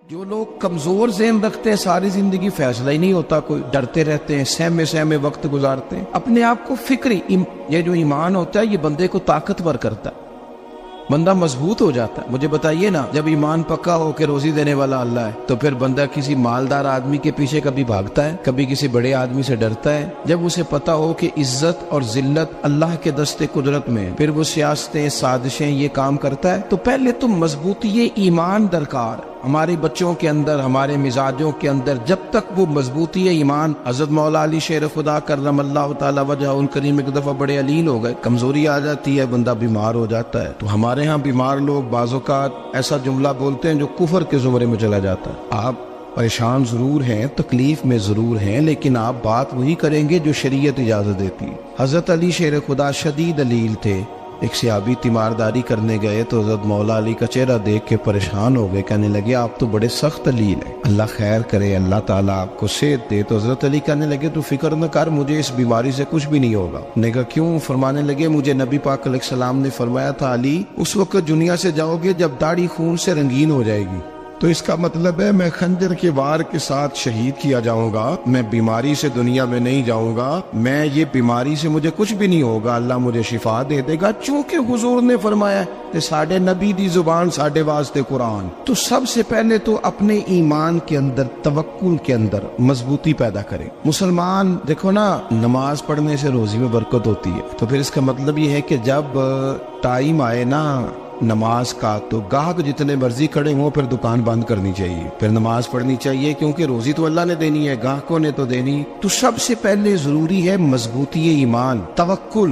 جو لوگ کمزور ذہن رکھتے ہیں ساری زندگی فیصلہ ہی نہیں ہوتا، کوئی ڈرتے رہتے ہیں، سہمے وقت گزارتے ہیں، اپنے آپ کو فکری یہ جو ایمان ہوتا ہے یہ بندے کو طاقتور کرتا ہے، بندہ مضبوط ہو جاتا ہے۔ مجھے بتائیے نا، جب ایمان پکا ہو کہ روزی دینے والا اللہ ہے تو پھر بندہ کسی مالدار آدمی کے پیچھے کبھی بھاگتا ہے، کبھی کسی بڑے آدمی سے ڈرتا ہے؟ جب اسے پتا ہو کہ عزت اور ذلت اللہ کے دست قدرت میں، پھر وہ سیاستیں، سازشیں یہ کام کرتا ہے۔ تو پہلے تو مضبوطی ایمان درکار ہے ہمارے بچوں کے اندر، ہمارے مزاجوں کے اندر۔ جب تک وہ مضبوطی ایمان، حضرت مولا علی شیر خدا کرم اللہ تعالی وجہ الکریم ایک دفعہ بڑے علیل ہو گئے، کمزوری آ جاتی ہے، بندہ بیمار ہو جاتا ہے۔ تو ہمارے ہاں بیمار لوگ بعض اوقات ایسا جملہ بولتے ہیں جو کفر کے زمرے میں چلا جاتا ہے۔ آپ پریشان ضرور ہیں، تکلیف میں ضرور ہیں، لیکن آپ بات وہی کریں گے جو شریعت اجازت دیتی ہے۔ حضرت علی شیر خدا شدید علیل تھے، ایک صحابی تیمارداری کرنے گئے تو حضرت مولا علی کا چہرہ دیکھ کے پریشان ہو گئے، کہنے لگے آپ تو بڑے سخت علیل ہیں، اللہ خیر کرے، اللہ تعالیٰ آپ کو صحت دے۔ تو حضرت علی کہنے لگے تو فکر نہ کر، مجھے اس بیماری سے کچھ بھی نہیں ہوگا۔ نے کہا کیوں؟ فرمانے لگے مجھے نبی پاک علیہ السلام نے فرمایا تھا علی اس وقت دنیا سے جاؤ گے جب داڑھی خون سے رنگین ہو جائے گی، تو اس کا مطلب ہے میں خنجر کے وار کے ساتھ شہید کیا جاؤں گا، میں بیماری سے دنیا میں نہیں جاؤں گا، میں یہ بیماری سے مجھے کچھ بھی نہیں ہوگا، اللہ مجھے شفا دے دے گا، چونکہ حضور نے فرمایا کہ ساڈے نبی دی زبان ساڈے واسطے قرآن۔ تو سب سے پہلے تو اپنے ایمان کے اندر، توکل کے اندر مضبوطی پیدا کریں۔ مسلمان دیکھو نا، نماز پڑھنے سے روزی میں برکت ہوتی ہے، تو پھر اس کا مطلب یہ ہے کہ جب ٹائم آئے نا نماز کا تو گاہک جتنے مرضی کھڑے ہوں پھر دکان بند کرنی چاہیے، پھر نماز پڑھنی چاہیے، کیونکہ روزی تو اللہ نے دینی ہے، گاہکوں نے تو دینی۔ تو سب سے پہلے ضروری ہے مضبوطی ایمان، توکل،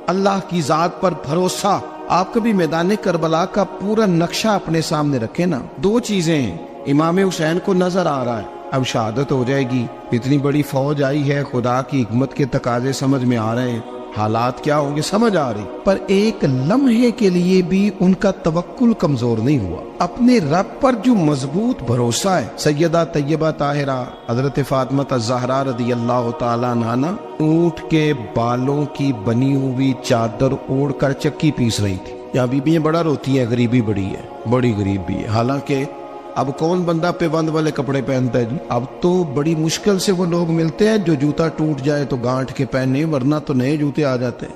اللہ کی ذات پر بھروسہ۔ آپ کبھی میدان کربلا کا پورا نقشہ اپنے سامنے رکھیں نا، دو چیزیں ہیں، امام حسین کو نظر آ رہا ہے اب شہادت ہو جائے گی، اتنی بڑی فوج آئی ہے، خدا کی حکمت کے تقاضے سمجھ میں آ رہے ہیں، حالات کیا ہوں گے سمجھ آ رہی، پر ایک لمحے کے لیے بھی ان کا توکل کمزور نہیں ہوا۔ اپنے رب پر جو مضبوط بھروسہ ہے، سیدہ طیبہ طاہرہ حضرت فاطمہ الزہرا رضی اللہ تعالیٰ عنہا اونٹ کے بالوں کی بنی ہوئی چادر اوڑھ کر چکی پیس رہی تھی۔ یہاں بیویاں بڑا روتی ہیں، غریبی بڑی ہے، بڑی غریب بھی ہے، حالانکہ اب کون بندہ پیبند والے کپڑے پہنتا ہے جی؟ اب تو بڑی مشکل سے وہ لوگ ملتے ہیں جو جوتا ٹوٹ جائے تو گانٹھ کے پہنے، ورنہ تو نئے جوتے آ جاتے ہیں۔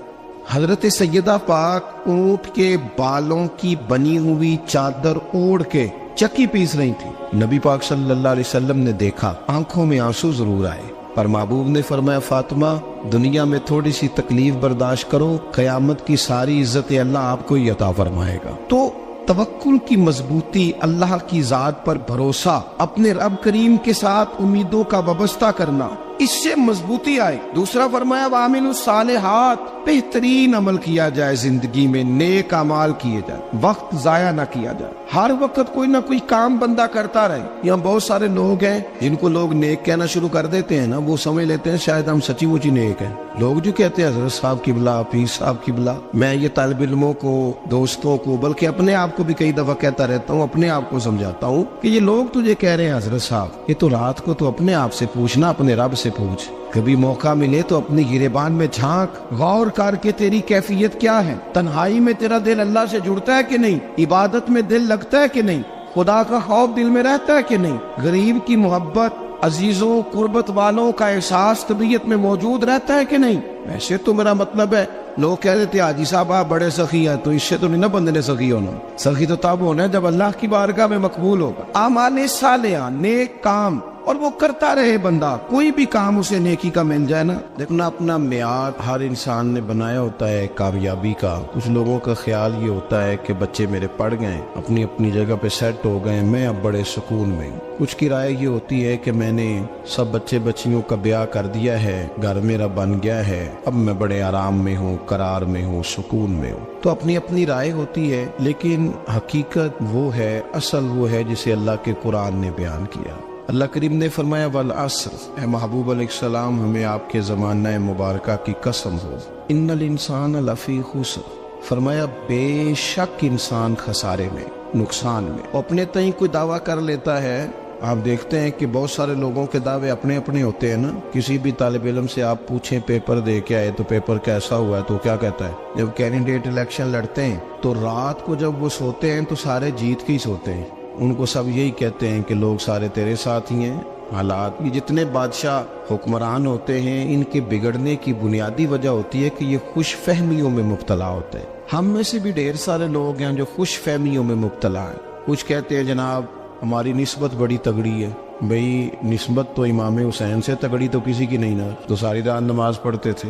حضرت سیدہ پاک اونٹ کے بالوں کی بنی ہوئی چادر اوڑھ کے چکی پیس رہی تھی۔ نبی پاک صلی اللہ علیہ وسلم نے دیکھا، آنکھوں میں آنسو ضرور آئے، پر محبوب نے فرمایا فاطمہ دنیا میں تھوڑی سی تکلیف برداشت کرو، قیامت کی ساری عزت اللہ آپ کو ہی عطا فرمائے گا۔ تو توکل کی مضبوطی، اللہ کی ذات پر بھروسہ، اپنے رب کریم کے ساتھ امیدوں کا وابستہ کرنا، اس سے مضبوطی آئے۔ دوسرا فرمایا وَعَمِلُوا الصَّالِحَاتِ، بہترین عمل کیا جائے زندگی میں، نیک اعمال کیے جائے، وقت ضائع نہ کیا جائے، ہر وقت کوئی نہ کوئی کام بندہ کرتا رہے۔ یہاں بہت سارے لوگ ہیں جن کو لوگ نیک کہنا شروع کر دیتے ہیں نا، وہ سمجھ لیتے ہیں شاید ہم سچی مچی نیک ہیں۔ لوگ جو کہتے ہیں حضرت صاحب کی بلا، پیر صاحب کی بلا، میں یہ طالب علموں کو، دوستوں کو، بلکہ اپنے آپ کو بھی کئی دفعہ کہتا رہتا ہوں، اپنے آپ کو سمجھاتا ہوں کہ یہ لوگ تجھے کہہ رہے ہیں حضرت صاحب، یہ تو رات کو تو اپنے آپ سے پوچھنا، اپنے رب سے پوچھ، کبھی موقع ملے تو اپنی گریبان میں جھانک، غور کر کے تیری کیفیت کیا ہے، تنہائی میں تیرا دل اللہ سے جڑتا ہے کہ نہیں، عبادت میں دل لگتا ہے کہ نہیں، خدا کا خوف دل میں رہتا ہے کہ نہیں، غریب کی محبت، عزیزوں قربت والوں کا احساس طبیعت میں موجود رہتا ہے کہ نہیں۔ ویسے تو میرا مطلب ہے، لوگ کہہ دیتے حاجی صاحب آپ بڑے سخی ہیں، تو اس سے تو نہیں نا بندے نے سخی ہونا، سخی تو تب ہونا ہے جب اللہ کی بارگاہ میں مقبول ہوگا۔ اعمال صالحہ، نیک کام، اور وہ کرتا رہے بندہ، کوئی بھی کام اسے نیکی کا مل جائے نا۔ دیکھنا اپنا معیار ہر انسان نے بنایا ہوتا ہے کامیابی کا۔ کچھ لوگوں کا خیال یہ ہوتا ہے کہ بچے میرے پڑھ گئے، اپنی اپنی جگہ پہ سیٹ ہو گئے، میں اب بڑے سکون میں ہوں۔ کچھ کی رائے یہ ہوتی ہے کہ میں نے سب بچے بچیوں کا بیاہ کر دیا ہے، گھر میرا بن گیا ہے، اب میں بڑے آرام میں ہوں، قرار میں ہوں، سکون میں ہوں۔ تو اپنی اپنی رائے ہوتی ہے، لیکن حقیقت وہ ہے، اصل وہ ہے جسے اللہ کے قرآن نے بیان کیا۔ اللہ کریم نے فرمایا والعصر، اے محبوب علیہ السلام ہمیں آپ کے زمانہ مبارکہ کی قسم ہو، ان الانسان لفی خسر، فرمایا بے شک انسان خسارے میں، نقصان میں۔ اپنے تئیں کوئی دعویٰ کر لیتا ہے، آپ دیکھتے ہیں کہ بہت سارے لوگوں کے دعوے اپنے اپنے ہوتے ہیں نا۔ کسی بھی طالب علم سے آپ پوچھیں پیپر دے کے آئے تو پیپر کیسا ہوا ہے، تو کیا کہتا ہے؟ جب کینڈیڈیٹ الیکشن لڑتے ہیں تو رات کو جب وہ سوتے ہیں تو سارے جیت کے ہی سوتے ہیں، ان کو سب یہی کہتے ہیں کہ لوگ سارے تیرے ساتھ ہی ہیں. حالات، یہ جتنے بادشاہ حکمران ہوتے ہیں ان کے بگڑنے کی بنیادی وجہ ہوتی ہے کہ یہ خوش فہمیوں میں مبتلا ہوتے ہیں. ہم میں سے بھی ڈھیر سارے لوگ ہیں جو خوش فہمیوں میں مبتلا ہیں. کچھ کہتے ہیں جناب ہماری نسبت بڑی تگڑی ہے. بھئی نسبت تو امام حسین سے تگڑی تو کسی کی نہیں نا. تو ساری رات نماز پڑھتے تھے،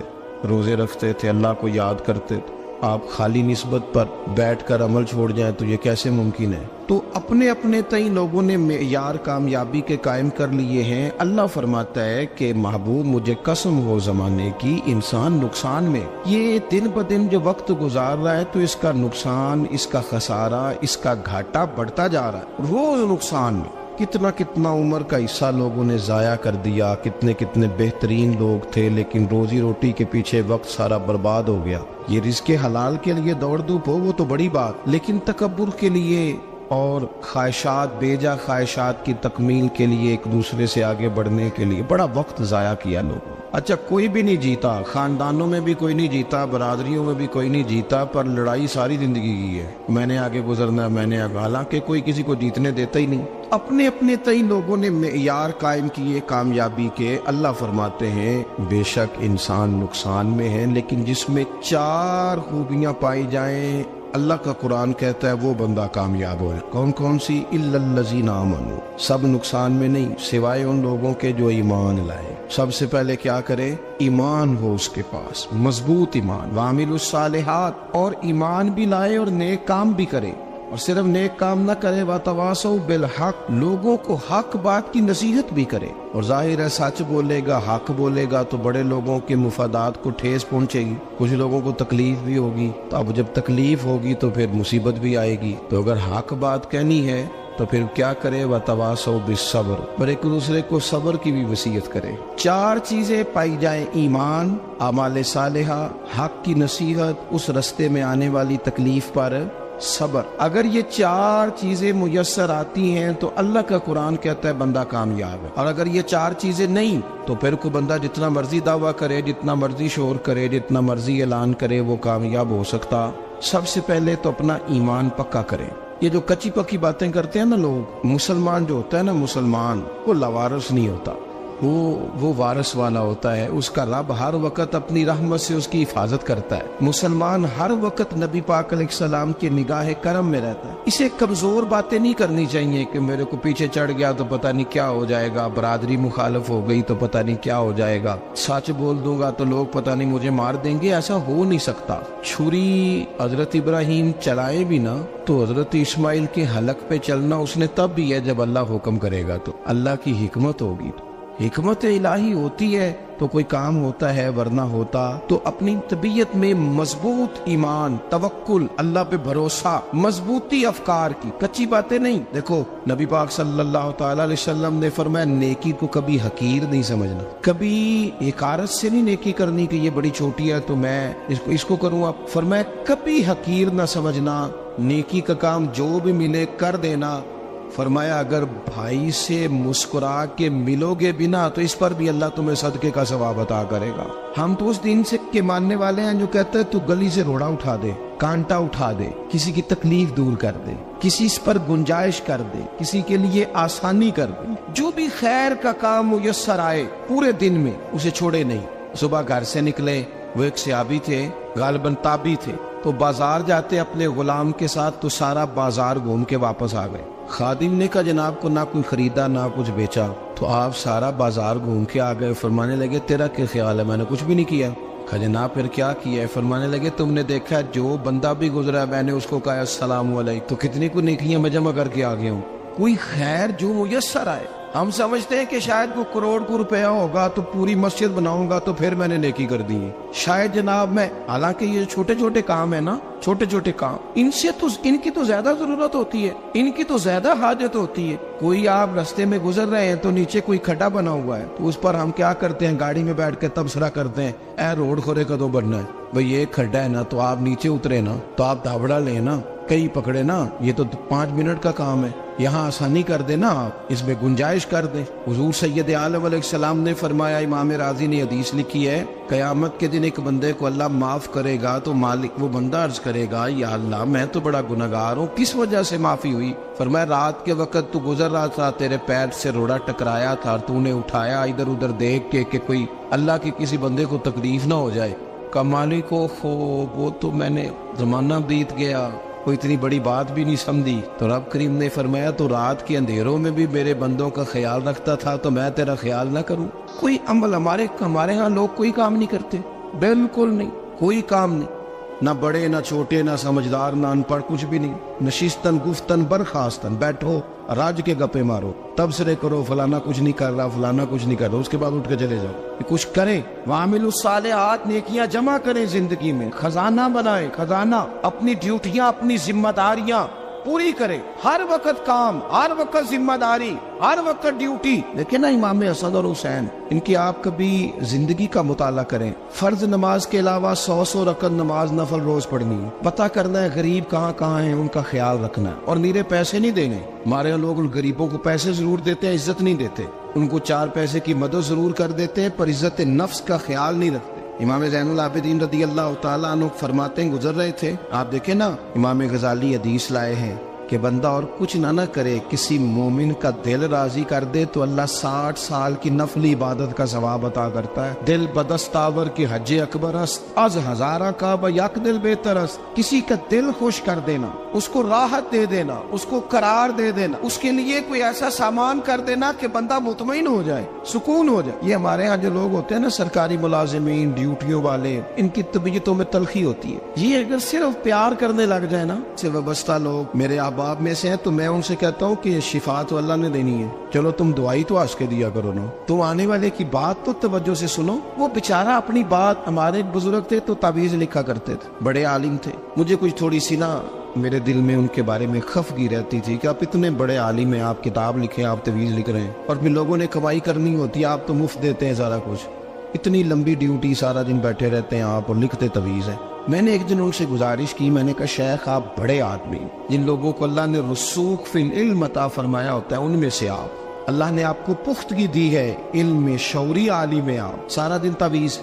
روزے رکھتے تھے، اللہ کو یاد کرتے تھے. آپ خالی نسبت پر بیٹھ کر عمل چھوڑ جائیں تو یہ کیسے ممکن ہے؟ تو اپنے اپنے تئیں لوگوں نے معیار کامیابی کے قائم کر لیے ہیں. اللہ فرماتا ہے کہ محبوب مجھے قسم ہو زمانے کی، انسان نقصان میں، یہ دن بدن جو وقت گزار رہا ہے تو اس کا نقصان، اس کا خسارہ، اس کا گھاٹا بڑھتا جا رہا ہے روز نقصان میں. کتنا کتنا عمر کا حصہ لوگوں نے ضائع کر دیا، کتنے کتنے بہترین لوگ تھے لیکن روزی روٹی کے پیچھے وقت سارا برباد ہو گیا. یہ رزق حلال کے لیے دوڑ دھوپ ہو وہ تو بڑی بات، لیکن تکبر کے لیے اور خواہشات، بیجا خواہشات کی تکمیل کے لیے، ایک دوسرے سے آگے بڑھنے کے لیے بڑا وقت ضائع کیا لوگوں. اچھا کوئی بھی نہیں جیتا، خاندانوں میں بھی کوئی نہیں جیتا، برادریوں میں بھی کوئی نہیں جیتا، پر لڑائی ساری زندگی کی ہے. میں نے آگے گزرنا، میں نے آگے، حالانکہ کوئی کسی کو جیتنے دیتا ہی نہیں. اپنے اپنے تئیں لوگوں نے معیار قائم کیے کامیابی کے. اللہ فرماتے ہیں بے شک انسان نقصان میں ہے، لیکن جس میں 4 خوبیاں پائی جائیں اللہ کا قرآن کہتا ہے وہ بندہ کامیاب ہو. کون کون سی؟ الا الذین آمنوا، سب نقصان میں نہیں سوائے ان لوگوں کے جو ایمان لائے. سب سے پہلے کیا کرے؟ ایمان ہو اس کے پاس، مضبوط ایمان. وعملوا الصالحات، اور ایمان بھی لائے اور نیک کام بھی کرے. اور صرف نیک کام نہ کرے، وَتَوَاصَوْا بِالْحَقِّ، لوگوں کو حق بات کی نصیحت بھی کرے. اور ظاہر ہے سچ بولے گا، حق بولے گا تو بڑے لوگوں کے مفادات کو ٹھیس پہنچے گی، کچھ لوگوں کو تکلیف بھی ہوگی. تو اب جب تکلیف ہوگی تو پھر مصیبت بھی آئے گی. تو اگر حق بات کہنی ہے تو پھر کیا کرے؟ وَتَوَاصَوْا بِالصَّبْرِ، اور ایک دوسرے کو صبر کی بھی وصیت کرے. 4 چیزیں پائی جائیں، ایمان، اعمال صالحہ، حق کی نصیحت، اس رستے میں آنے والی تکلیف پر صبر. اگر یہ 4 چیزیں میسر آتی ہیں تو اللہ کا قرآن کہتا ہے بندہ کامیاب ہے. اور اگر یہ 4 چیزیں نہیں تو پھر کوئی بندہ جتنا مرضی دعویٰ کرے، جتنا مرضی شور کرے، جتنا مرضی اعلان کرے، وہ کامیاب ہو سکتا. سب سے پہلے تو اپنا ایمان پکا کرے. یہ جو کچی پکی باتیں کرتے ہیں نا لوگ، مسلمان جو ہوتا ہے نا، مسلمان وہ لاوارث نہیں ہوتا، وہ وارث والا ہوتا ہے. اس کا رب ہر وقت اپنی رحمت سے اس کی حفاظت کرتا ہے. مسلمان ہر وقت نبی پاک علیہ السلام کے نگاہ کرم میں رہتا ہے. اسے کمزور باتیں نہیں کرنی چاہیے کہ میرے کو پیچھے چڑھ گیا تو پتہ نہیں کیا ہو جائے گا، برادری مخالف ہو گئی تو پتہ نہیں کیا ہو جائے گا، سچ بول دوں گا تو لوگ پتہ نہیں مجھے مار دیں گے. ایسا ہو نہیں سکتا. چھری حضرت ابراہیم چلائے بھی نا تو حضرت اسماعیل کے حلق پہ چلنا اس نے تب بھی ہے جب اللہ حکم کرے گا. تو اللہ کی حکمت ہوگی، حکمت الہی ہوتی ہے تو کوئی کام ہوتا ہے، ورنہ ہوتا. تو اپنی طبیعت میں مضبوط ایمان، توکل، اللہ پہ بھروسہ، مضبوطی افکار کی، کچی باتیں نہیں. دیکھو نبی پاک صلی اللہ تعالی علیہ وسلم نے فرمایا نیکی کو کبھی حقیر نہیں سمجھنا، کبھی حقارت سے نہیں نیکی کرنی کہ یہ بڑی چھوٹی ہے تو میں اس کو کروں. اب فرمایا کبھی حقیر نہ سمجھنا، نیکی کا کام جو بھی ملے کر دینا. فرمایا اگر بھائی سے مسکرا کے ملو گے بنا تو اس پر بھی اللہ تمہیں صدقے کا ثواب عطا کرے گا. ہم تو اس دین سے کے ماننے والے ہیں جو کہتے ہیں تو گلی سے روڑا اٹھا دے، کانٹا اٹھا دے، کسی کی تکلیف دور کر دے، کسی اس پر گنجائش کر دے، کسی کے لیے آسانی کر دے. جو بھی خیر کا کام میسر آئے پورے دن میں اسے چھوڑے نہیں. صبح گھر سے نکلے، وہ ایک صحابی تھے، غالباً تابعی تھے، تو بازار جاتے اپنے غلام کے ساتھ تو سارا بازار گھوم کے واپس آ گئے. خادم نے کہا جناب کو نہ کوئی خریدا نہ کچھ بیچا. تو آپ سارا بازار گھوم کے آ گئے. فرمانے لگے تیرا کیا خیال ہے؟ میں نے کچھ بھی نہیں کیا. کہا جناب پھر کیا کیا ہے؟ فرمانے لگے تم نے دیکھا جو بندہ بھی گزرا میں نے اس کو کہا السلام علیکم، تو کتنی کو نیکیاں میں جمع کر کے آ گیا ہوں. کوئی خیر جو میسر آئے. ہم سمجھتے ہیں کہ شاید کوئی کروڑ کو روپیہ ہوگا تو پوری مسجد بناؤں گا تو پھر میں نے نیکی کر دی ہے. شاید جناب میں، حالانکہ یہ چھوٹے چھوٹے کام ہے نا، چھوٹے چھوٹے کام، ان کی تو زیادہ ضرورت ہوتی ہے، ان کی تو زیادہ حاجت ہوتی ہے. کوئی آپ رستے میں گزر رہے ہیں تو نیچے کوئی کھڈا بنا ہوا ہے تو اس پر ہم کیا کرتے ہیں؟ گاڑی میں بیٹھ کے تبصرہ کرتے ہیں اے روڈ کھورے کدو بننا ہے. بھئی یہ کھڈا ہے نا تو آپ نیچے اترے نا تو آپ دھابڑا لیں نا، کئی پکڑے نا، یہ تو 5 منٹ کا کام ہے. یہاں آسانی کر دیں نا آپ، اس میں گنجائش کر دیں۔ حضور سید عالم علیہ السلام نے فرمایا، امام راضی نے حدیث لکھی ہے، قیامت کے دن ایک بندے کو اللہ معاف کرے گا تو مالک وہ بندہ عرض کرے گا، یا اللہ میں تو بڑا گنہگار ہوں، کس وجہ سے معافی ہوئی؟ فرمایا رات کے وقت تو گزر رہا تھا، تیرے پیر سے روڑا ٹکرایا تھا اور تو نے اٹھایا ادھر ادھر دیکھ کے کہ کوئی اللہ کے کسی بندے کو تکلیف نہ ہو جائے۔ کہ مالک وہ تو میں نے زمانہ بیت گیا، کوئی اتنی بڑی بات بھی نہیں سمجھی۔ تو رب کریم نے فرمایا تو رات کے اندھیروں میں بھی میرے بندوں کا خیال رکھتا تھا، تو میں تیرا خیال نہ کروں؟ کوئی عمل ہمارے ہاں لوگ کوئی کام نہیں کرتے، بالکل نہیں، کوئی کام نہیں، نہ بڑے نہ چھوٹے نہ سمجھدار نہ ان پڑھ، کچھ بھی نہیں۔ نشستن گفتن برخاستن، بیٹھو راج کے گپے مارو، تبصرے کرو، فلانا کچھ نہیں کر رہا، فلانا کچھ نہیں کر رہا، اس کے بعد اٹھ کے چلے جاؤ۔ کچھ کریں، وعاملوا الصالحات، نیکیاں جمع کریں زندگی میں، خزانہ بنائیں، خزانہ، اپنی ڈیوٹیاں اپنی ذمہ داریاں پوری کریں، ہر وقت کام، ہر وقت ذمہ داری، ہر وقت ڈیوٹی۔ لیکن نا امام حسن اور حسین، ان کی آپ کبھی زندگی کا مطالعہ کریں، فرض نماز کے علاوہ 100 رکعت نماز نفل روز پڑھنی ہے، پتہ کرنا ہے غریب کہاں کہاں ہیں، ان کا خیال رکھنا ہے، اور نیرے پیسے نہیں دینے۔ ہمارے لوگ غریبوں کو پیسے ضرور دیتے ہیں، عزت نہیں دیتے، ان کو 4 پیسے کی مدد ضرور کر دیتے ہیں، پر عزت نفس کا خیال نہیں رکھتے۔ امام زین العابدین رضی اللہ تعالیٰ عنہ فرماتے ہیں، گزر رہے تھے، آپ دیکھیں نا، امام غزالی حدیث لائے ہیں کہ بندہ اور کچھ نہ کرے، کسی مومن کا دل راضی کر دے تو اللہ 60 سال کی نفلی عبادت کا ثواب عطا کرتا ہے۔ دل بدستاور کی حج اکبر است، از ہزارہ کعبہ یک دل بہتر است۔ کسی کا دل خوش کر دینا، اس کو راحت دے دینا، اس کو قرار دے دینا، اس کے لیے کوئی ایسا سامان کر دینا کہ بندہ مطمئن ہو جائے، سکون ہو جائے۔ یہ ہمارے ہاں جو لوگ ہوتے ہیں نا، سرکاری ملازمین، ڈیوٹیوں والے، ان کی طبیعتوں میں تلخی ہوتی ہے۔ یہ اگر صرف پیار کرنے لگ جائے نا، سے وابستہ لوگ میرے احباب میں سے ہیں، تو میں ان سے کہتا ہوں کہ شفا تو اللہ نے دینی ہے، چلو تم دعائی تو آج کے دیا کرو نا، تم آنے والے کی بات تو توجہ سے سنو۔ وہ بیچارہ اپنی بات، ہمارے بزرگ تھے تو تعویذ لکھا کرتے تھے، بڑے عالم تھے، مجھے کچھ تھوڑی سی نا میرے دل میں ان کے بارے میں خفگی رہتی تھی کہ آپ اتنے بڑے عالم ہیں، آپ کتاب لکھیں، آپ تعویذ لکھ رہے ہیں، اور پھر لوگوں نے کمائی کرنی ہوتی ہے، آپ تو مفت دیتے ہیں سارا کچھ، اتنی لمبی ڈیوٹی، سارا دن بیٹھے رہتے ہیں آپ اور لکھتے تعویذ ہیں۔ میں نے ایک دن ان سے گزارش کی، میں نے کہا شیخ آپ بڑے آدمی، جن لوگوں کو اللہ نے رسوخ فی العلم عطا فرمایا ہوتا ہے، ان میں سے آپ، اللہ نے آپ کو پختگی دی ہے علم میں، شعوری عالم ہے آپ، سارا دن تعویذ۔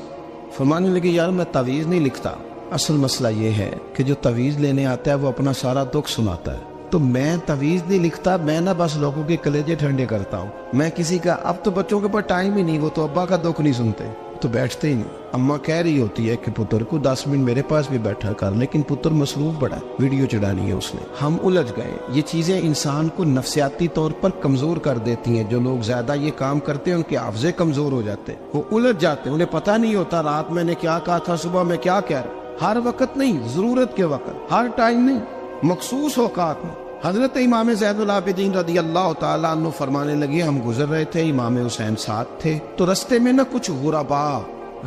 فرمانے لگے یار میں تعویذ نہیں لکھتا، اصل مسئلہ یہ ہے کہ جو تعویذ لینے آتا ہے وہ اپنا سارا دکھ سناتا ہے، تو میں تعویذ نہیں لکھتا، میں نہ بس لوگوں کے کلیجے ٹھنڈے کرتا ہوں، میں کسی کا، اب تو بچوں کے پاس ٹائم ہی نہیں، وہ تو ابا کا دکھ نہیں سنتے، تو بیٹھتے ہی نہیں۔ اماں کہہ رہی ہوتی ہے کہ پتر کو 10 منٹ میرے پاس بھی بیٹھا کر، لیکن پتر مصروف بڑا ہے، ویڈیو چڑھانی ہے اس نے۔ ہم الجھ گئے، یہ چیزیں انسان کو نفسیاتی طور پر کمزور کر دیتی ہیں، جو لوگ زیادہ یہ کام کرتے ہیں ان کے حافظے کمزور ہو جاتے ہیں، وہ الجھ جاتے ہیں، انہیں پتہ نہیں ہوتا رات میں نے کیا کہا تھا، صبح میں کیا کہہ رہا۔ ہر وقت نہیں، ضرورت کے وقت، ہر ٹائم نہیں، مخصوص اوقات میں۔ حضرت امام زین العابدین رضی اللہ تعالیٰ عنہ فرمانے لگے، ہم گزر رہے تھے، امام حسین ساتھ تھے، تو رستے میں نہ کچھ غربا،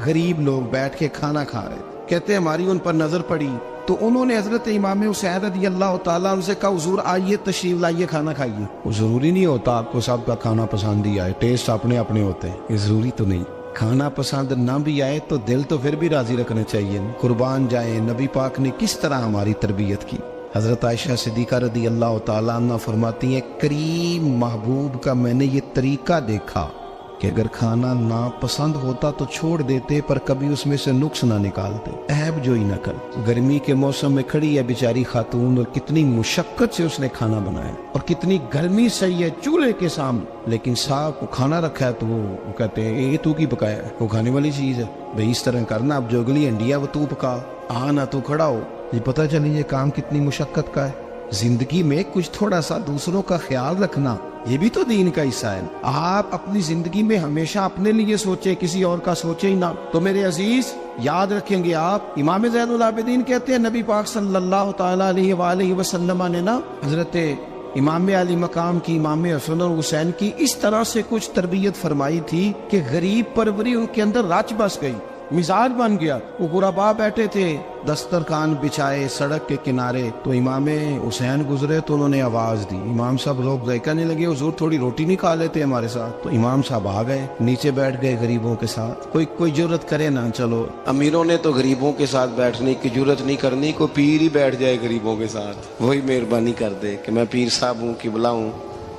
غریب لوگ بیٹھ کے کھانا کھا رہے تھے، کہتے ہماری ان پر نظر پڑی، تو انہوں نے حضرت امام حسین رضی اللہ تعالیٰ عنہ سے کہا حضور آئیے، تشریف لائیے، کھانا کھائیے۔ وہ ضروری نہیں ہوتا آپ کو سب کا کھانا پسند ہی آئے، ٹیسٹ اپنے اپنے ہوتے ہیں، یہ ضروری تو نہیں۔ کھانا پسند نہ بھی آئے تو دل تو پھر بھی راضی رکھنا چاہیے۔ قربان جائیں، نبی پاک نے کس طرح ہماری تربیت کی۔ حضرت عائشہ صدیقہ رضی اللہ تعالیٰ عنہ فرماتی ہیں، کریم محبوب کا میں نے یہ طریقہ دیکھا کہ اگر کھانا ناپسند ہوتا تو چھوڑ دیتے، پر کبھی اس میں سے نقص نہ نکالتے، عیب جوئی نہ کر۔ گرمی کے موسم میں کھڑی ہے بیچاری خاتون، اور کتنی مشقت سے اس نے کھانا بنایا، اور کتنی گرمی سے یہ چولہے کے سامنے، لیکن صاحب کو کھانا رکھا ہے تو وہ کہتے ہیں یہ تو کی پکایا ہے، وہ کھانے والی چیز ہے بھئی، اس طرح کرنا، اب جو اگلی انڈیا وہ تو پکا، نہ تو کھڑا ہو۔ یہ پتہ چلی یہ کام کتنی مشقت کا ہے۔ زندگی میں کچھ تھوڑا سا دوسروں کا خیال رکھنا، یہ بھی تو دین کا حصہ ہے۔ آپ اپنی زندگی میں ہمیشہ اپنے لیے سوچیں، کسی اور کا سوچیں ہی نہ۔ تو میرے عزیز یاد رکھیں گے آپ، امام زین العابدین کہتے ہیں نبی پاک صلی اللہ تعالیٰ علیہ وآلہ وسلم نے نا حضرت امام علی مقام کی، امام حسن اور حسین کی اس طرح سے کچھ تربیت فرمائی تھی کہ غریب پروری ان کے اندر رچ بس گئی۔ مزاج بن گیا. وہ غربا بیٹھے تھے دسترخوان بچھائے سڑک کے کنارے, تو امام حسین گزرے تو انہوں نے آواز دی. امام صاحب لوگ کہنے لگے حضور تھوڑی روٹی نہیں کھا لیتے ہمارے ساتھ. تو امام صاحب آ گئے, نیچے بیٹھ گئے غریبوں کے ساتھ. کوئی جرت کرے نا, چلو امیروں نے تو غریبوں کے ساتھ بیٹھنے کی جرت نہیں کرنی, کوئی پیر ہی بیٹھ جائے غریبوں کے ساتھ, وہی مہربانی کر دے کہ میں پیر صاحب ہوں قبلہ ہوں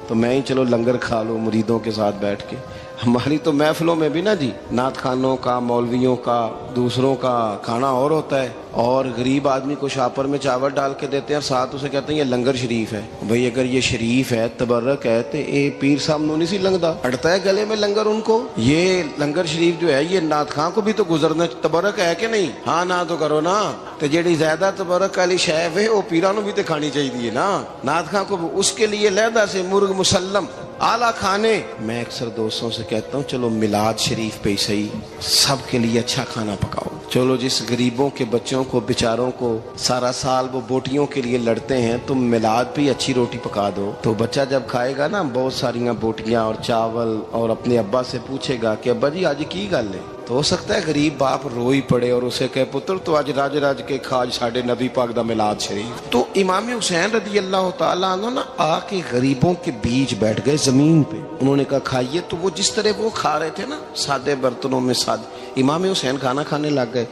تو میں ہی چلو لنگر کھا لوں مریدوں کے ساتھ بیٹھ کے. ہماری تو محفلوں میں بھی نا جی نعت خانوں کا, مولویوں کا, دوسروں کا کھانا اور ہوتا ہے, اور غریب آدمی کو شاپر میں چاول ڈال کے دیتے ہیں, ساتھ اسے کہتے ہیں یہ لنگر شریف ہے. بھئی اگر یہ شریف ہے, تبرک ہے, تو اے پیر صاحب نو نہیں سی لنگدا, اڑتا ہے گلے میں لنگر ان کو. یہ لنگر شریف جو ہے یہ نعت خان کو بھی تو گزرنا, تبرک ہے کہ نہیں؟ ہاں نہ تو کرو نا, تو جیڑی زیادہ تبرک والی شے ہے وہ پیراں نو بھی تو کھانی چاہیے نا. نعت خان کو اس کے لیے لہدا سے مرغ مسلم اعلیٰ کھانے. میں اکثر دوستوں سے کہتا ہوں چلو میلاد شریف پہ صحیح سب کے لیے اچھا کھانا پکاؤ. چلو جس غریبوں کے بچوں کو بیچاروں کو سارا سال وہ بوٹیوں کے لیے لڑتے ہیں, تم میلاد پہ اچھی روٹی پکا دو, تو بچہ جب کھائے گا نا بہت ساریاں بوٹیاں اور چاول, اور اپنے ابا سے پوچھے گا کہ ابا جی آج کی گل ہے, تو ہو سکتا ہے غریب باپ روئی پڑے اور اسے کہے پتر تو آج راج راج کے کھاج ساڈے نبی پاک دا میلاد شریف. تو امام حسین رضی اللہ تعالیٰ عنہ نا آ کے غریبوں کے بیچ بیٹھ گئے زمین پہ. انہوں نے کہا کھائیے, تو وہ جس طرح وہ کھا رہے تھے نا سادے برتنوں میں سادے, امام حسین کھانا کھانے لگ گئے.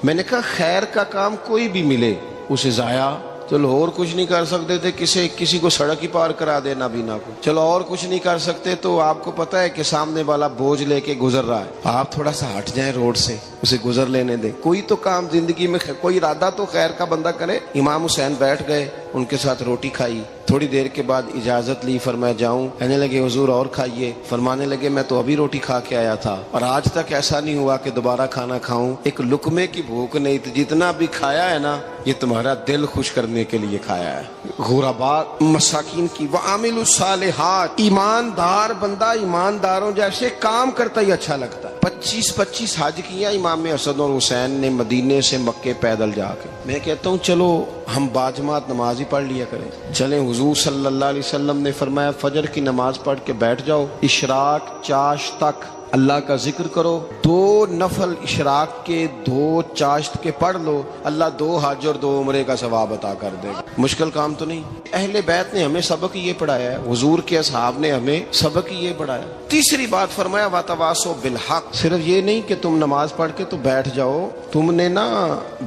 میں نے کہا خیر کا کام کوئی بھی ملے اسے ضائع, چلو اور کچھ نہیں کر سکتے تھے, کسی کو سڑک ہی پار کرا دے نابینا کو, چلو اور کچھ نہیں کر سکتے, تو آپ کو پتا ہے کہ سامنے والا بوجھ لے کے گزر رہا ہے, آپ تھوڑا سا ہٹ جائیں روڈ سے, اسے گزر لینے دیں. کوئی تو کام زندگی میں کوئی ارادہ تو خیر کا بندہ کرے. امام حسین بیٹھ گئے, ان کے ساتھ روٹی کھائی, تھوڑی دیر کے بعد اجازت لی, فرمایا جاؤں؟ کہنے لگے حضور اور کھائیے. فرمانے لگے میں تو ابھی روٹی کھا کے آیا تھا اور آج تک ایسا نہیں ہوا کہ دوبارہ کھانا کھاؤں, ایک لقمے کی بھوک نہیں تھی, جتنا بھی کھایا ہے نا یہ تمہارا دل خوش کرنے کے لیے کھایا ہے. غرباء مساکین کی وعامل الصالحات, ایماندار بندہ ایمانداروں جیسے کام کرتا ہی اچھا لگتا ہے. 25 حج کیا امام حسن اور حسین نے مدینے سے مکے پیدل جا کے. میں کہتا ہوں چلو ہم باجماعت نماز ہی پڑھ لیا کریں. چلیں, حضور صلی اللہ علیہ وسلم نے فرمایا فجر کی نماز پڑھ کے بیٹھ جاؤ, اشراق چاشت تک اللہ کا ذکر کرو, 2 نفل اشراق کے 2 چاشت کے پڑھ لو, اللہ 2 حج اور 2 عمرے کا ثواب عطا کر دے گا. مشکل کام تو نہیں. اہل بیت نے ہمیں سبق یہ پڑھایا ہے, حضور کے اصحاب نے ہمیں سبق یہ پڑھایا. تیسری بات فرمایا وتواصوا بالحق, صرف یہ نہیں کہ تم نماز پڑھ کے تو بیٹھ جاؤ, تم نے نا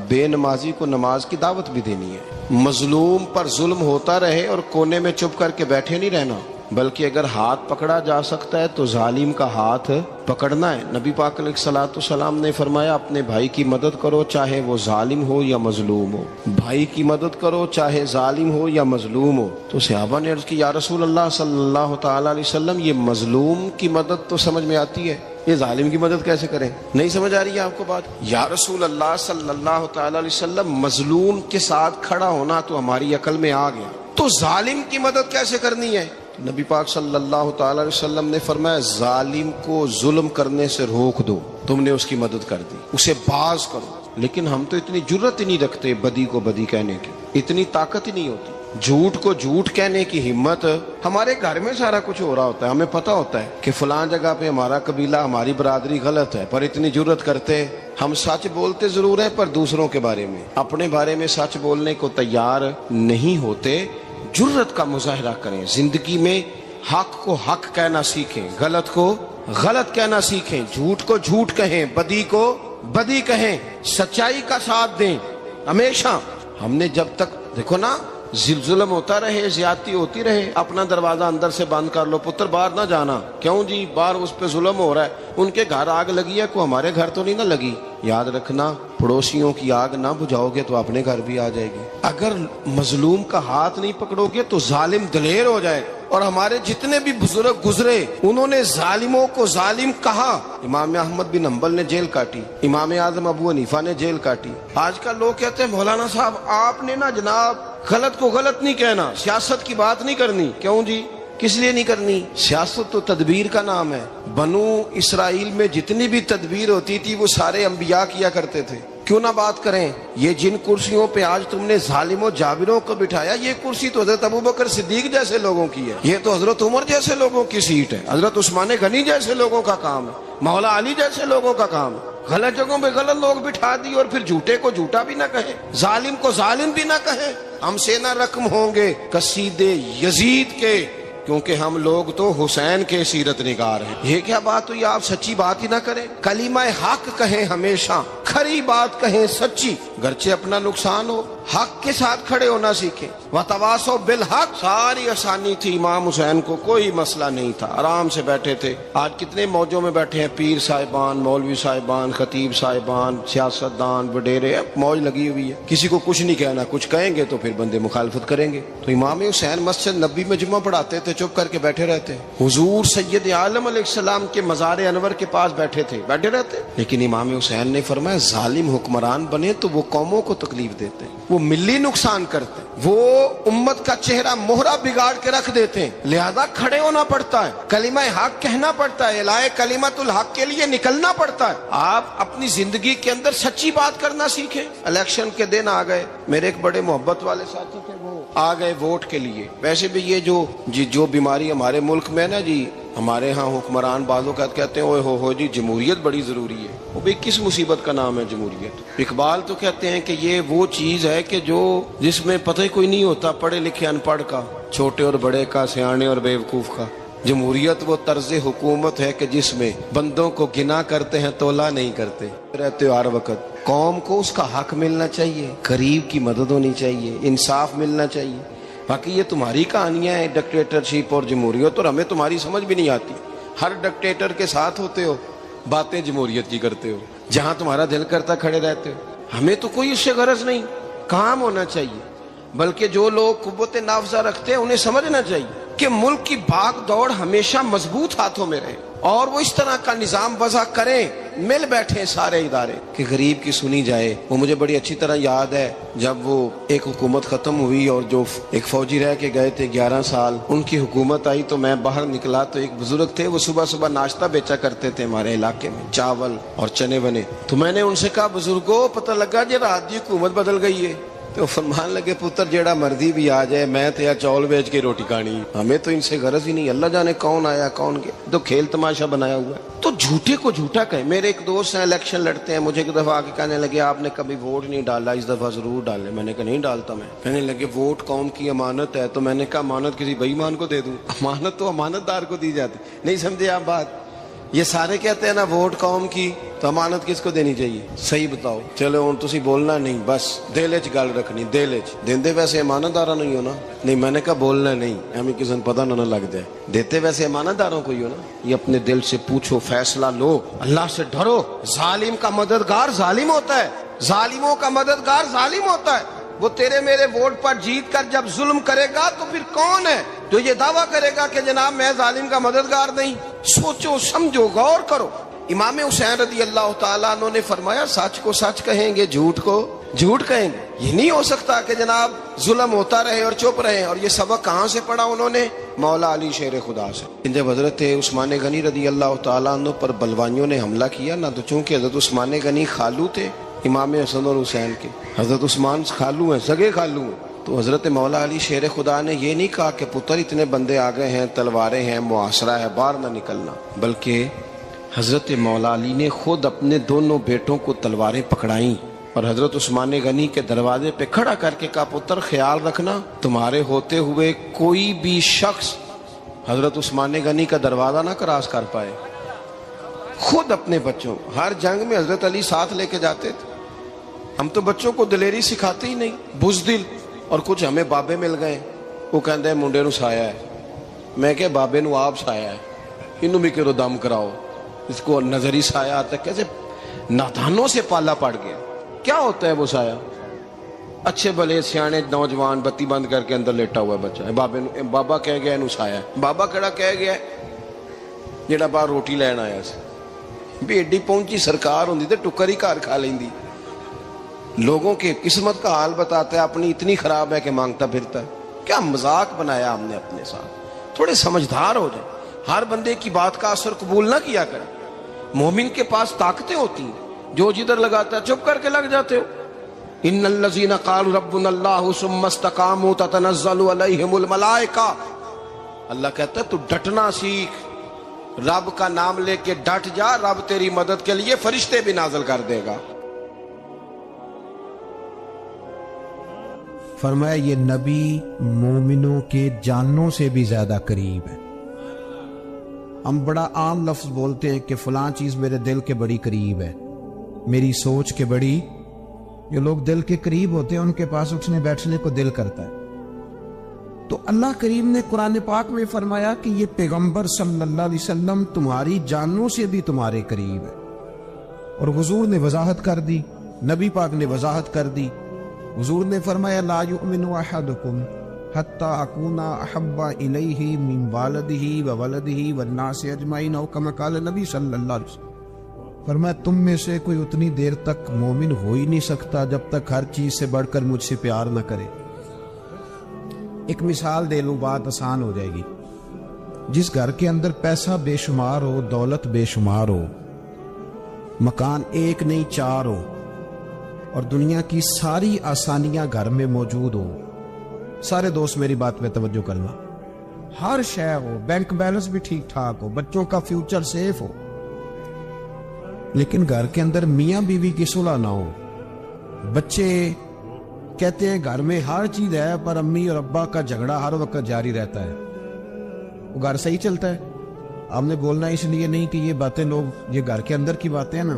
بے نمازی کو نماز کی دعوت بھی دینی ہے. مظلوم پر ظلم ہوتا رہے اور کونے میں چپ کر کے بیٹھے نہیں رہنا, بلکہ اگر ہاتھ پکڑا جا سکتا ہے تو ظالم کا ہاتھ پکڑنا ہے. نبی پاک علیہ الصلوۃ والسلام نے فرمایا اپنے بھائی کی مدد کرو چاہے وہ ظالم ہو یا مظلوم ہو, بھائی کی مدد کرو چاہے ظالم ہو یا مظلوم ہو. تو صحابہ نے عرض کی یا رسول اللہ صلی اللہ تعالی علیہ وسلم یہ مظلوم کی مدد تو سمجھ میں آتی ہے, یہ ظالم کی مدد کیسے کریں؟ نہیں سمجھ آ رہی ہے آپ کو بات؟ یا رسول اللہ صلی اللہ تعالی علیہ وسلم مظلوم کے ساتھ کھڑا ہونا تو ہماری عقل میں آ گیا, تو ظالم کی مدد کیسے کرنی ہے؟ نبی پاک صلی اللہ تعالی علیہ وسلم نے فرمایا ظالم کو ظلم کرنے سے روک دو, تم نے اس کی مدد کر دی, اسے باز کرو. لیکن ہم تو اتنی جرت ہی نہیں رکھتے بدی کو بدی کہنے کی, اتنی طاقت ہی نہیں ہوتی. جھوٹ کو جھوٹ کہنے کی ہمت, ہمارے گھر میں سارا کچھ ہو رہا ہوتا ہے, ہمیں پتا ہوتا ہے کہ فلاں جگہ پہ ہمارا قبیلہ ہماری برادری غلط ہے, پر اتنی جرت کرتے. ہم سچ بولتے ضرور ہیں پر دوسروں کے بارے میں, اپنے بارے میں سچ بولنے کو تیار نہیں ہوتے. جرت کا مظاہرہ کریں, زندگی میں حق کو حق کہنا سیکھیں, غلط کو غلط کہنا سیکھیں, جھوٹ کو جھوٹ کہیں, بدی کو بدی کہیں, سچائی کا ساتھ دیں ہمیشہ. ہم نے جب تک دیکھو نا ظلم ہوتا رہے, زیادتی ہوتی رہے, اپنا دروازہ اندر سے بند کر لو, پتر باہر نہ جانا. کیوں جی؟ باہر اس پہ ظلم ہو رہا ہے, ان کے گھر آگ لگی ہے, کو ہمارے گھر تو نہیں نہ لگی. یاد رکھنا پڑوسیوں کی آگ نہ بجھاؤ گے تو اپنے گھر بھی آ جائے گی. اگر مظلوم کا ہاتھ نہیں پکڑو گے تو ظالم دلیر ہو جائے. اور ہمارے جتنے بھی بزرگ گزرے انہوں نے ظالموں کو ظالم کہا. امام احمد بن حنبل نے جیل کاٹی, امام اعظم ابو حنیفہ نے جیل کاٹی. آج کل لوگ کہتے ہیں مولانا صاحب آپ نے نا جناب غلط کو غلط نہیں کہنا, سیاست کی بات نہیں کرنی. کیوں جی؟ کس لیے نہیں کرنی؟ سیاست تو تدبیر کا نام ہے. بنو اسرائیل میں جتنی بھی تدبیر ہوتی تھی وہ سارے انبیاء کیا کرتے تھے. کیوں نہ بات کریں؟ یہ جن کرسیوں پہ آج تم نے ظالموں جابروں کو بٹھایا, یہ کرسی تو حضرت ابوبکر صدیق جیسے لوگوں کی ہے, یہ تو حضرت عمر جیسے لوگوں کی سیٹ ہے, حضرت عثمان غنی جیسے لوگوں کا کام ہے, مولا علی جیسے لوگوں کا کام ہے. غلط جگہوں پہ غلط لوگ بٹھا دی اور پھر جھوٹے کو جھوٹا بھی نہ کہیں، ظالم کو ظالم بھی نہ کہیں۔ ہم سے نہ رقم ہوں گے قصیدے یزید کے، کیونکہ ہم لوگ تو حسین کے سیرت نگار ہیں۔ یہ کیا بات ہوئی، آپ سچی بات ہی نہ کریں، کلمہ حق کہیں، ہمیشہ کھری بات کہیں، سچی، گرچہ اپنا نقصان ہو، حق کے ساتھ کھڑے ہونا سیکھیں۔ وتواصوا بالحق، ساری آسانی تھی، امام حسین کو کوئی مسئلہ نہیں تھا، آرام سے بیٹھے تھے۔ آج کتنے موجوں میں بیٹھے ہیں، پیر صاحبان، مولوی صاحبان، خطیب صاحبان، سیاستدان، وڈیرے، موج لگی ہوئی ہے، کسی کو کچھ نہیں کہنا، کچھ کہیں گے تو پھر بندے مخالفت کریں گے۔ تو امام حسین مسجد نبی میں جمعہ پڑھاتے تھے، چپ کر کے بیٹھے رہتے، حضور سید عالم علیہ السلام کے مزار انور کے پاس بیٹھے تھے، بیٹھے رہتے۔ لیکن امام حسین نے فرمایا ظالم حکمران بنے تو وہ قوموں کو تکلیف دیتے ہیں، وہ ملی نقصان کرتے ہیں، وہ امت کا چہرہ مہرہ بگاڑ کے رکھ دیتے ہیں، لہذا کھڑے ہونا پڑتا ہے، کلمہ حق کہنا پڑتا ہے، الہ کلمۃ الحق کے لیے نکلنا پڑتا ہے۔ آپ اپنی زندگی کے اندر سچی بات کرنا سیکھیں۔ الیکشن کے دن آ گئے، میرے ایک بڑے محبت والے ساتھی تھے، وہ آ گئے ووٹ کے لیے۔ ویسے بھی یہ جو بیماری ہمارے ملک میں نا جی، ہمارے ہاں حکمران بعضوں کا کہتے ہیں اوے ہو جی جمہوریت بڑی ضروری ہے۔ وہ بھی کس مصیبت کا نام ہے جمہوریت؟ اقبال تو کہتے ہیں کہ یہ وہ چیز ہے کہ جس میں پتہ ہی کوئی نہیں ہوتا، پڑھے لکھے ان پڑھ کا، چھوٹے اور بڑے کا، سیانے اور بیوقوف کا۔ جمہوریت وہ طرز حکومت ہے کہ جس میں بندوں کو گنا کرتے ہیں، تولا نہیں کرتے رہتے ہو ہر وقت۔ قوم کو اس کا حق ملنا چاہیے، غریب کی مدد ہونی چاہیے، انصاف ملنا چاہیے۔ باقی یہ تمہاری کہانیاں ہیں ڈکٹیٹرشپ اور جمہوریت، اور ہمیں تمہاری سمجھ بھی نہیں آتی۔ ہر ڈکٹیٹر کے ساتھ ہوتے ہو، باتیں جمہوریت کی کرتے ہو، جہاں تمہارا دل کرتا کھڑے رہتے ہو۔ ہمیں تو کوئی اس سے غرض نہیں، کام ہونا چاہیے، بلکہ جو لوگ قوت نافذہ رکھتے ہیں انہیں سمجھنا چاہیے کہ ملک کی بھاگ دوڑ ہمیشہ مضبوط ہاتھوں میں رہے، اور وہ اس طرح کا نظام وضع کریں، مل بیٹھے سارے ادارے کہ غریب کی سنی جائے۔ وہ مجھے بڑی اچھی طرح یاد ہے جب وہ ایک حکومت ختم ہوئی اور جو ایک فوجی رہ کے گئے تھے 11 سال، ان کی حکومت آئی تو میں باہر نکلا تو ایک بزرگ تھے، وہ صبح صبح ناشتہ بیچا کرتے تھے ہمارے علاقے میں، چاول اور چنے بنے۔ تو میں نے ان سے کہا بزرگوں پتہ لگا جی رات دی حکومت بدل گئی ہے۔ تو فرمان لگے پتر جیڑا مرضی بھی آ جائے، میں تو چاول بیچ کے روٹی کھانی، ہمیں تو ان سے غرض ہی نہیں، اللہ جانے کون آیا کون گیا، تو کھیل تماشا بنایا ہوا ہے۔ تو جھوٹے کو جھوٹا کہیں۔ میرے ایک دوست ہیں الیکشن لڑتے ہیں، مجھے ایک دفعہ آ کے کہنے لگے آپ نے کبھی ووٹ نہیں ڈالا، اس دفعہ ضرور ڈالے۔ میں نے کہا نہیں ڈالتا میں۔ کہنے لگے ووٹ قوم کی امانت ہے، تو میں نے کہا امانت کسی بے ایمان کو دے دوں؟ امانت تو امانت دار کو دی جاتی۔ نہیں سمجھے آپ بات؟ یہ سارے کہتے ہیں نا ووٹ قوم کی، تو امانت کس کو دینی چاہیے؟ صحیح بتاؤ۔ چلو ہوں تسی بولنا نہیں، بس دل وچ گل رکھنی، دل وچ دیندے ویسے امانت دارا نہیں ہونا۔ نہیں میں نے کہا بولنا نہیں، ہمیں کسی نے پتہ نہ لگ جائے، دیتے ویسے امانت داروں کو ہی ہو نا۔ یہ اپنے دل سے پوچھو، فیصلہ لو، اللہ سے ڈرو۔ ظالم کا مددگار ظالم ہوتا ہے، ظالموں کا مددگار ظالم ہوتا ہے۔ وہ تیرے میرے ووٹ پر جیت کر جب ظلم کرے گا تو پھر کون ہے جو یہ دعویٰ کرے گا کہ جناب میں ظالم کا مددگار نہیں؟ سوچو سمجھو، غور کرو۔ امام حسین رضی اللہ تعالیٰ عنہ نے فرمایا سچ کو سچ کہیں گے، جھوٹ کو جھوٹ کہیں گے۔ یہ نہیں ہو سکتا کہ جناب ظلم ہوتا رہے اور چپ رہے۔ اور یہ سبق کہاں سے پڑھا انہوں نے؟ مولا علی شیر خدا سے۔ جب حضرت عثمان غنی رضی اللہ تعالیٰ عنہ پر بلوائیوں نے حملہ کیا نا، تو چونکہ حضرت عثمان غنی خالو تھے امام حسن اور حسین کے، حضرت عثمان خالو ہیں، سگے خالو ہیں، تو حضرت مولا علی شیر خدا نے یہ نہیں کہا کہ پتر اتنے بندے آ گئے ہیں، تلواریں ہیں، محاصرہ ہے، باہر نہ نکلنا، بلکہ حضرت مولا علی نے خود اپنے دونوں بیٹوں کو تلواریں پکڑائیں اور حضرت عثمان غنی کے دروازے پہ کھڑا کر کے کہا پتر خیال رکھنا تمہارے ہوتے ہوئے کوئی بھی شخص حضرت عثمان غنی کا دروازہ نہ کراس کر پائے۔ خود اپنے بچوں، ہر جنگ میں حضرت علی ساتھ لے کے جاتے تھے۔ ہم تو بچوں کو دلیری سکھاتے ہی نہیں، بزدل۔ اور کچھ ہمیں بابے مل گئے، وہ کہتے ہیں منڈے نو سایا ہے، میں کہ بابے نو آپ سایا ہے، انہوں بھی کرو دم کراؤ، اس کو نظری سایہ آتا ہے۔ کیسے نادانوں سے پالا پڑ گیا۔ کیا ہوتا ہے وہ سایہ؟ اچھے بھلے سیانے نوجوان بتی بند کر کے اندر لیٹا ہوا ہے بچہ، بابا کہہ گیا انہوں سایہ ہے۔ بابا کہڑا کہہ گیا جیڑا باہر روٹی لین آیا سی، بھی ایڈی پہنچی سرکار ہوندی تے ٹکر ہی گھر کھا لیندی۔ لوگوں کی قسمت کا حال بتاتا ہے، اپنی اتنی خراب ہے کہ مانگتا پھرتا ہے۔ کیا مذاق بنایا ہم نے اپنے ساتھ۔ تھوڑے سمجھدار ہو جائیں، ہر بندے کی بات کا اثر قبول نہ کیا کریں۔ مومن کے پاس طاقتیں ہوتی ہیں، جو جدھر لگاتا ہے چپ کر کے لگ جاتے ہو۔ ان الذین قالوا ربنا اللہ ثم استقاموا تتنزل علیہم الملائکہ، اللہ کہتا ہے تو ڈٹنا سیکھ، رب کا نام لے کے ڈٹ جا, رب تیری مدد کے لیے فرشتے بھی نازل کر دے گا. فرمایا یہ نبی مومنوں کے جانوں سے بھی زیادہ قریب ہے. ہم بڑا عام لفظ بولتے ہیں کہ فلاں چیز میرے دل کے بڑی قریب ہے, میری سوچ کے بڑی. جو لوگ دل کے قریب ہوتے ہیں ان کے پاس اٹھنے بیٹھنے کو دل کرتا ہے. تو اللہ کریم نے قرآن پاک میں فرمایا کہ یہ پیغمبر صلی اللہ علیہ وسلم تمہاری جانوں سے بھی تمہارے قریب ہے. اور حضور نے وضاحت کر دی, نبی پاک نے وضاحت کر دی. حضور نے فرمایا لا یؤمن احدکم حتی اکون احب الیہ من والدہ وولدہ والناس اجمعین, او کما قال نبی صلی اللہ علیہ وسلم. فرمایا تم میں سے کوئی اتنی دیر تک مومن ہو ہی نہیں سکتا جب تک ہر چیز سے بڑھ کر مجھ سے پیار نہ کرے. ایک مثال دے لوں, بات آسان ہو جائے گی. جس گھر کے اندر پیسہ بے شمار ہو, دولت بے شمار ہو, مکان ایک نہیں چار ہو, اور دنیا کی ساری آسانیاں گھر میں موجود ہو, سارے دوست میری بات میں توجہ کرنا, ہر شے ہو, بینک بیلنس بھی ٹھیک ٹھاک ہو, بچوں کا فیوچر سیف ہو, لیکن گھر کے اندر میاں بیوی کی صلح نہ ہو. بچے کہتے ہیں گھر میں ہر چیز ہے پر امی اور ابا کا جھگڑا ہر وقت جاری رہتا ہے, وہ گھر صحیح چلتا ہے؟ آپ نے بولنا اس لیے نہیں کہ یہ باتیں لوگ, یہ گھر کے اندر کی باتیں ہیں نا.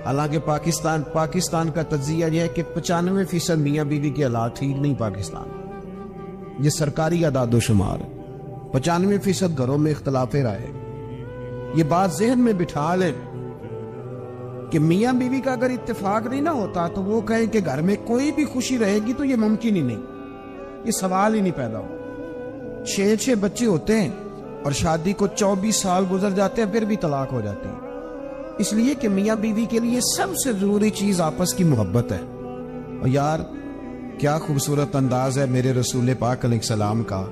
حالانکہ پاکستان کا تجزیہ یہ ہے کہ 95% میاں بیوی کے حالات ٹھیک نہیں. پاکستان یہ سرکاری اعداد و شمار ہے, 95% گھروں میں اختلاف رائے. یہ بات ذہن میں بٹھا لیں کہ میاں بیوی کا اگر اتفاق نہیں نہ ہوتا تو وہ کہیں کہ گھر میں کوئی بھی خوشی رہے گی تو یہ ممکن ہی نہیں, یہ سوال ہی نہیں پیدا ہو. 6 بچے ہوتے ہیں اور شادی کو 24 سال گزر جاتے ہیں پھر بھی طلاق ہو جاتی ہے. اس لیے کہ میاں بیوی کے لیے سب سے ضروری چیز آپس کی محبت ہے. اور یار کیا خوبصورت انداز ہے میرے رسول پاک علیہ السلام کا.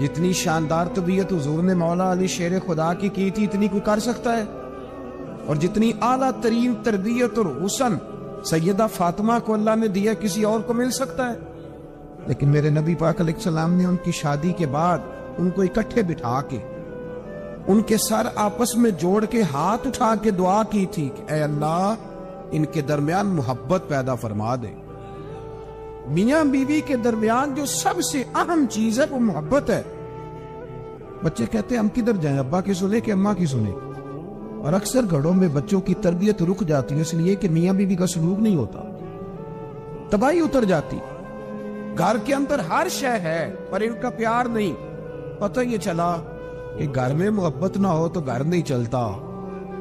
جتنی شاندار طبیعت حضور نے مولا علی شیر خدا کی تھی اتنی کوئی کر سکتا ہے؟ اور جتنی اعلیٰ ترین تربیت اور حسن سیدہ فاطمہ کو اللہ نے دیا کسی اور کو مل سکتا ہے؟ لیکن میرے نبی پاک علیہ السلام نے ان کی شادی کے بعد ان کو اکٹھے بٹھا کے ان کے سر آپس میں جوڑ کے ہاتھ اٹھا کے دعا کی تھی کہ اے اللہ ان کے درمیان محبت پیدا فرما دے. میاں بیوی کے درمیان جو سب سے اہم چیز ہے وہ محبت ہے. بچے کہتے ہیں ہم کدھر جائیں, ابا کی سنے کہ اماں کی سنے؟ اور اکثر گھروں میں بچوں کی تربیت رک جاتی ہے اس لیے کہ میاں بیوی کا سلوک نہیں ہوتا, تباہی اتر جاتی. گھر کے اندر ہر شے ہے پر ان کا پیار نہیں. پتہ یہ چلا کہ گھر میں محبت نہ ہو تو گھر نہیں چلتا.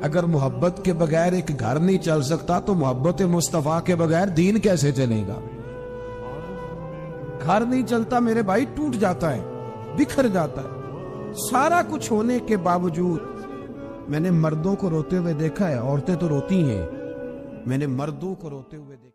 اگر محبت کے بغیر ایک گھر نہیں چل سکتا تو محبت مصطفیٰ کے بغیر دین کیسے چلے گا؟ گھر نہیں چلتا میرے بھائی, ٹوٹ جاتا ہے, بکھر جاتا ہے. سارا کچھ ہونے کے باوجود میں نے مردوں کو روتے ہوئے دیکھا ہے, عورتیں تو روتی ہیں, میں نے مردوں کو روتے ہوئے دیکھا.